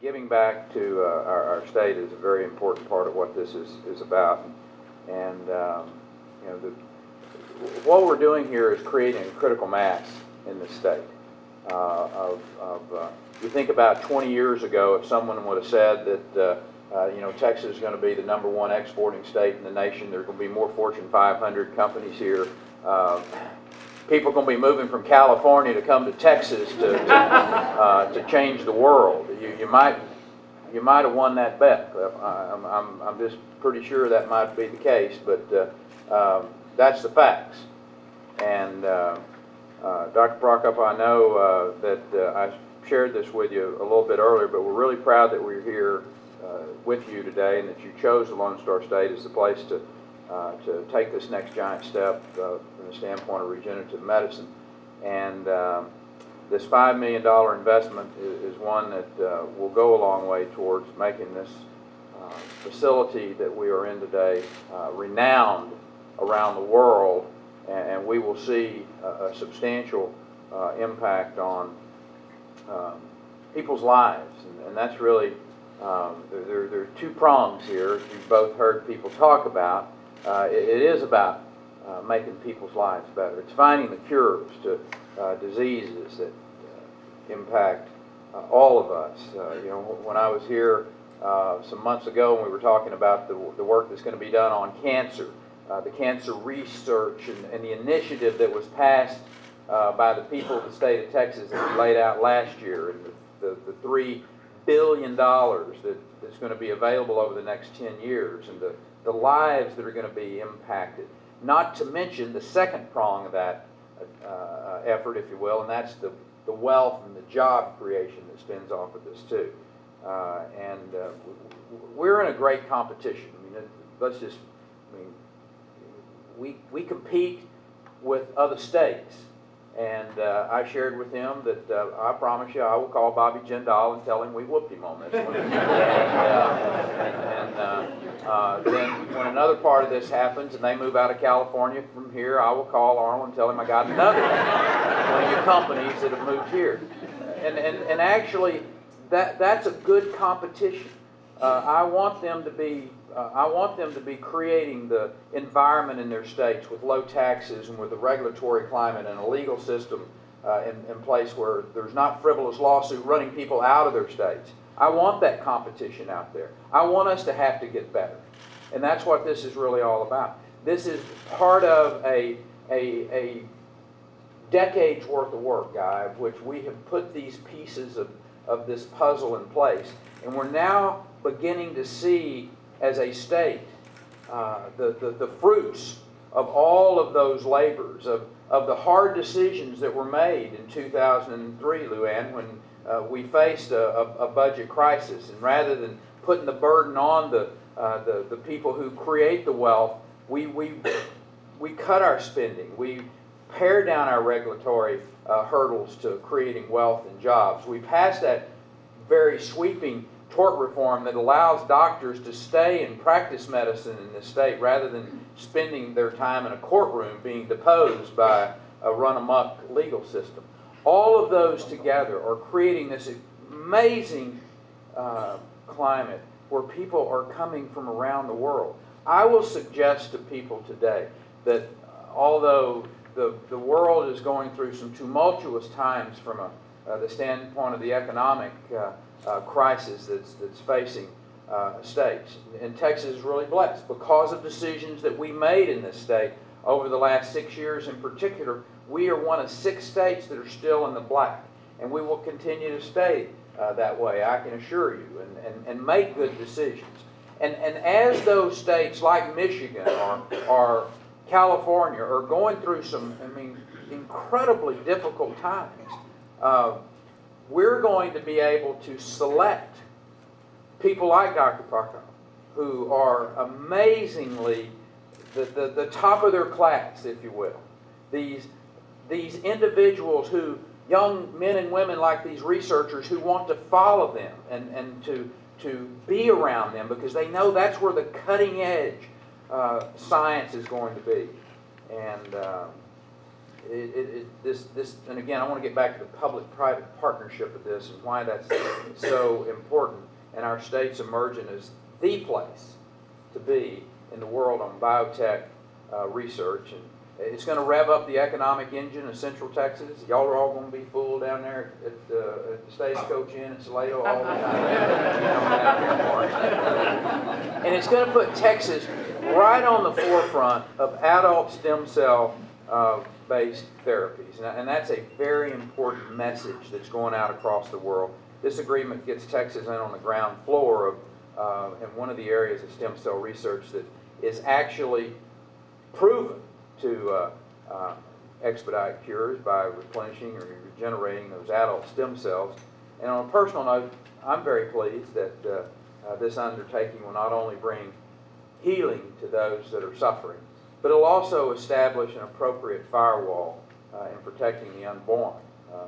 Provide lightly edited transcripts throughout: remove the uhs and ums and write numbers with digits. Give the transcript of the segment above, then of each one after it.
giving back to our state is a very important part of what this is about. And you know, what we're doing here is creating a critical mass in the state. You think about 20 years ago, if someone would have said that you know, Texas is going to be the #1 exporting state in the nation, there are going to be more Fortune 500 companies here. People are going to be moving from California to come to Texas to change the world. You might have won that bet. I'm just pretty sure that might be the case, but that's the facts. And Dr. Prokop, I know that I shared this with you a little bit earlier, but we're really proud that we're here with you today, and that you chose the Lone Star State as the place to take this next giant step from the standpoint of regenerative medicine. And this $5 million investment is one that will go a long way towards making this facility that we are in today renowned around the world, and we will see a substantial impact on people's lives. And that's really, there are two prongs here, as you've both heard people talk about. It is about making people's lives better. It's finding the cures to diseases that impact all of us. You know, when I was here some months ago, and we were talking about the work that's going to be done on cancer, the cancer research and the initiative that was passed by the people of the state of Texas that we laid out last year, and the $3 billion that's going to be available over the next 10 years, and the lives that are going to be impacted. Not to mention the second prong of that effort, if you will, and that's the wealth and the job creation that spins off of this too. We're in a great competition. I mean, we compete with other states. And I shared with him that I promise you I will call Bobby Jindal and tell him we whooped him on this one. Then when another part of this happens and they move out of California from here, I will call Arnold and tell him I got another one of your companies that have moved here. And actually, that's a good competition. I want them to be creating the environment in their states with low taxes and with a regulatory climate and a legal system in place where there's not frivolous lawsuit running people out of their states. I want that competition out there. I want us to have to get better. And that's what this is really all about. This is part of a decade's worth of work, Guy, of which we have put these pieces of this puzzle in place. And we're now beginning to see, as a state, the fruits of all of those labors, of the hard decisions that were made in 2003, Luann, when we faced a budget crisis. And rather than putting the burden on the people who create the wealth, we cut our spending. We pare down our regulatory hurdles to creating wealth and jobs. We passed that very sweeping tort reform that allows doctors to stay and practice medicine in this state rather than spending their time in a courtroom being deposed by a run-amok legal system. All of those together are creating this amazing climate where people are coming from around the world. I will suggest to people today that although the world is going through some tumultuous times from the standpoint of the economic crisis that's facing states. And Texas is really blessed because of decisions that we made in this state over the last 6 years in particular. We are one of 6 states that are still in the black, and we will continue to stay that way, I can assure you, and make good decisions. And as those states like Michigan or California are going through some, incredibly difficult times, we're going to be able to select people like Dr. Prokop, who are amazingly the top of their class, if you will. These individuals who, young men and women like these researchers who want to follow them and to be around them because they know that's where the cutting edge science is going to be. And this, and again, I want to get back to the public-private partnership of this and why that's so important. And our state's emerging as the place to be in the world on biotech research. And it's going to rev up the economic engine of Central Texas. Y'all are all going to be full down there at the Stagecoach Inn at Salado all the time. And it's going to put Texas right on the forefront of adult stem cell based therapies. And that's a very important message that's going out across the world. This agreement gets Texas in on the ground floor of in one of the areas of stem cell research that is actually proven to expedite cures by replenishing or regenerating those adult stem cells. And on a personal note, I'm very pleased that this undertaking will not only bring healing to those that are suffering, but it'll also establish an appropriate firewall in protecting the unborn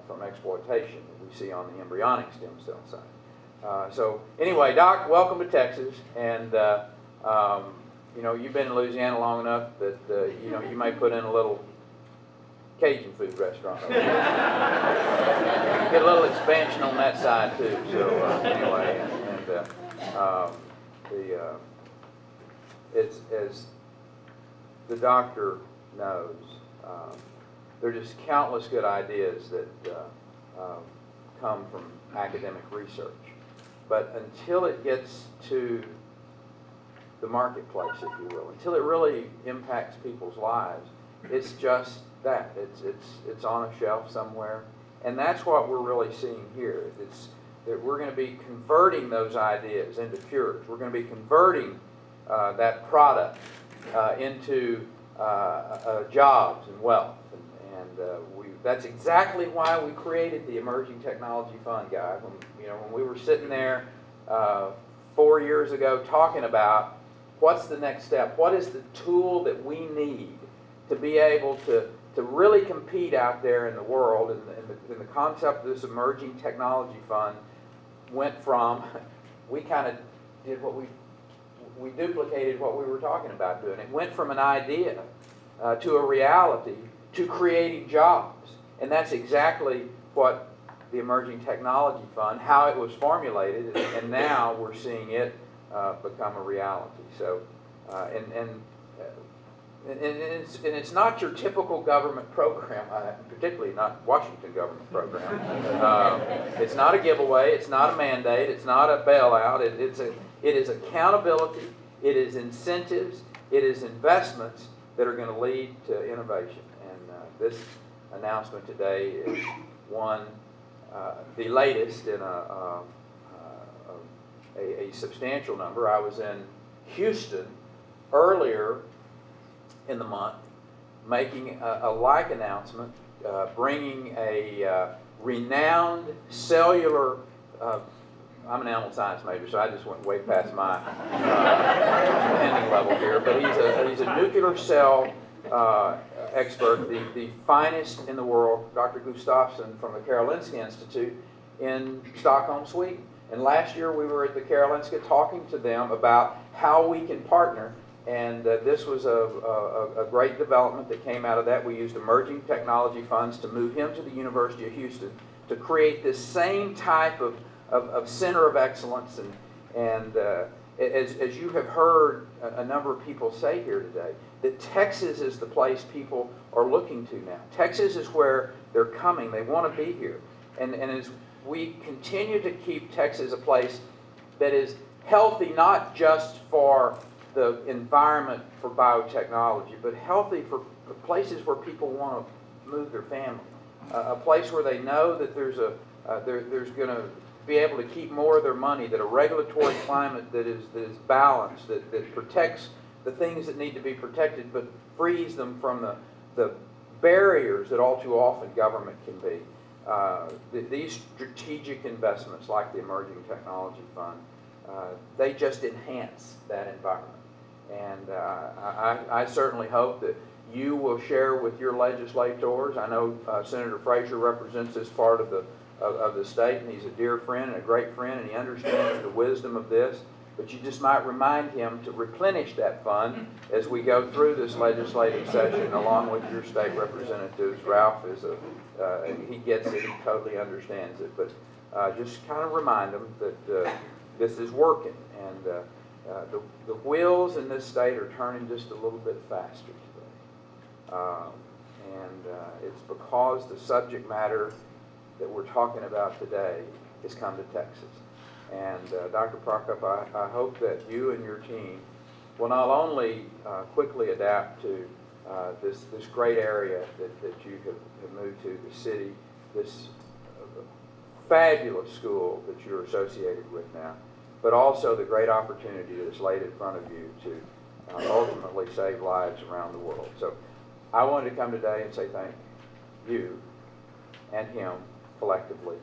from exploitation that we see on the embryonic stem cell side. So anyway, Doc, welcome to Texas, and you know, you've been in Louisiana long enough that you know, you may put in a little Cajun food restaurant. Get a little expansion on that side too. So anyway, it's as the doctor knows, there are just countless good ideas that come from academic research. But until it gets to the marketplace, if you will, until it really impacts people's lives, it's just that. It's on a shelf somewhere. And that's what we're really seeing here. It's that we're going to be converting those ideas into cures. We're going to be converting that product into jobs and wealth. That's exactly why we created the Emerging Technology Fund, guys. When we were sitting there 4 years ago talking about what's the next step, what is the tool that we need to be able to really compete out there in the world, and the concept of this Emerging Technology Fund went from, we kind of did what we duplicated what we were talking about doing. It went from an idea to a reality to creating jobs. And that's exactly what the Emerging Technology Fund, how it was formulated, and now we're seeing it become a reality. So, and it's not your typical government program, particularly not Washington government program. It's not a giveaway, it's not a mandate, it's not a bailout. It is accountability, it is incentives, it is investments that are going to lead to innovation. And this announcement today is one, the latest in a substantial number. I was in Houston earlier in the month making a like announcement, bringing a renowned cellular, I'm an animal science major, so I just went way past my pending level here, but he's a nuclear cell expert, the finest in the world, Dr. Gustafsson from the Karolinska Institute in Stockholm, Sweden. And last year we were at the Karolinska talking to them about how we can partner, and this was a great development that came out of that. We used emerging technology funds to move him to the University of Houston to create this same type of center of excellence, and as you have heard a number of people say here today, that Texas is the place people are looking to now. Texas is where they're coming. They want to be here. And as we continue to keep Texas a place that is healthy, not just for the environment for biotechnology, but healthy for places where people want to move their family. A place where they know that there's going to be able to keep more of their money, that a regulatory climate that is balanced, that protects the things that need to be protected, but frees them from the barriers that all too often government can be. These strategic investments like the Emerging Technology Fund, they just enhance that environment. And I certainly hope that you will share with your legislators. I know Senator Frazier represents this part of the state, and he's a dear friend and a great friend, and he understands the wisdom of this. but you just might remind him to replenish that fund as we go through this legislative session, along with your state representatives. Ralph is he gets it, he totally understands it, but just kind of remind him that this is working, and the wheels in this state are turning just a little bit faster today. It's because the subject matter that we're talking about today has come to Texas. And Dr. Prokop, I hope that you and your team will not only quickly adapt to this great area that you have moved to, the city, this fabulous school that you're associated with now, but also the great opportunity that's laid in front of you to ultimately save lives around the world. So I wanted to come today and say thank you and him collectively,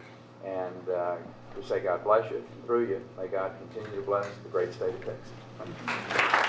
and to say God bless you, and through you, may God continue to bless the great state of Texas. Thank you.